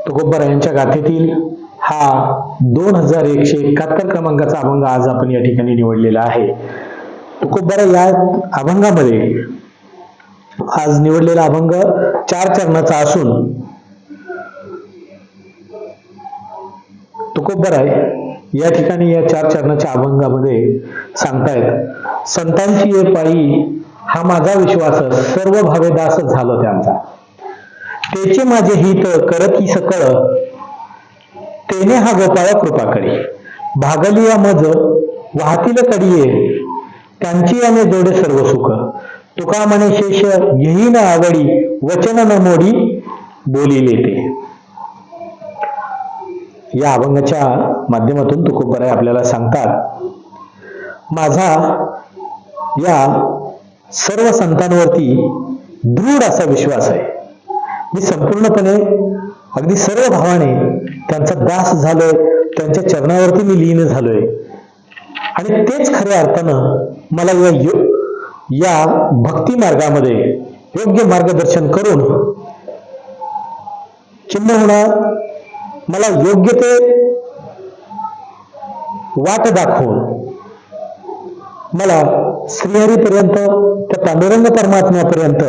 तुकोबरायांच्या गाथेतील हा 2171 क्रमांकाचा अभंग आज आपण या ठिकाणी निवडलेला आहे. तुकोबरा या अभंगामध्ये आज निवडलेला अभंग 4 चरणाचा असून तुकोबराय या ठिकाणी या 4 चरणाच्या अभंगामध्ये सांगतायत, संतांची ये पायी हा माझा विश्वास, सर्व भावे दास झालो त्यांचा. तेचे माझे हित करती सकळ, तेने हा गोपाळ कृपा करी. भागली या मज वाहतील कडिये, त्यांची याने जोडे सर्व सुख. तुका म्हणे शेष घेई न आवडी, वचन न मोडी बोलिले ते. या अभंगाच्या माध्यमातून तुकोबराय आपल्याला सांगतात, माझा या सर्व संतांवरती दृढ असा विश्वास आहे. मी संपूर्णपणे अगदी सर्व भावाने त्यांचा दास झालोय, त्यांच्या चरणावरती मी लीन झालोय आणि तेच खऱ्या अर्थानं मला या भक्ती मार्गामध्ये योग्य मार्गदर्शन करून किंबहुना मला योग्य ते वाट दाखवून मला श्रीहरीपर्यंत, त्या पांडुरंग परमात्म्यापर्यंत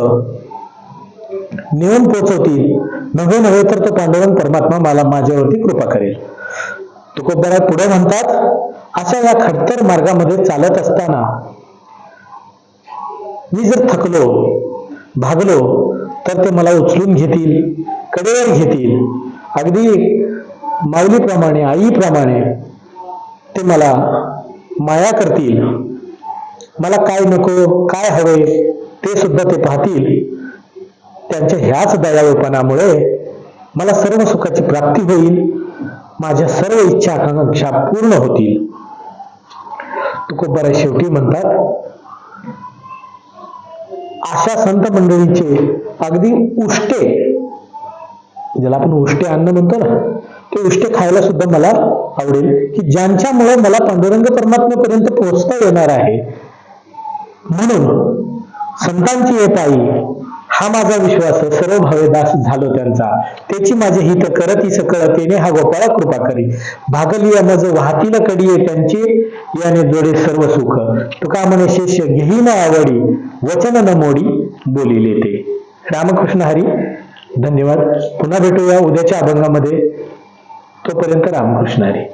नेऊन पोहोचवतील. नव्हे तर तो पांडुरंग परमात्मा मला माझ्यावरती कृपा करेल. तुकोबराय पुढे म्हणतात, अशा या खडतर मार्गामध्ये चालत असताना मी जर थकलो, भागलो तर ते मला उचलून घेतील, कडेवर घेतील. अगदी माऊलीप्रमाणे, आईप्रमाणे ते मला माया करतील. मला काय नको, काय हवे ते सुद्धा ते पाहतील. त्यांच्या ह्याच दयाळूपणामुळे मला सर्व सुखाची प्राप्ती होईल, माझ्या सर्व इच्छा आकांक्षा पूर्ण होतील. तुकोबराय शेवटी म्हणतात, अशा संत मंडळींचे अगदी उष्टे, ज्याला आपण उष्टे अन्न म्हणतो ना, ते उष्टे खायला सुद्धा मला आवडेल, की ज्यांच्यामुळे मला पांडुरंग परमात्म्यापर्यंत पोहोचता येणार आहे. म्हणून संतांची ये पायी हा माझा विश्वास, सर्व भावे दास झालो त्यांचा. त्याची माझे हित करती सकळ, तेने हा गोपाळ कृपा करी. भागली या मज वाहतील कडिये, त्यांची याने जोडे सर्व सुख. तुका म्हणे शेष घेई न आवडी, वचन न मोडी बोलिले ते. रामकृष्ण हरी. धन्यवाद. पुन्हा भेटूया उद्याच्या अभंगामध्ये. तोपर्यंत रामकृष्ण हरी.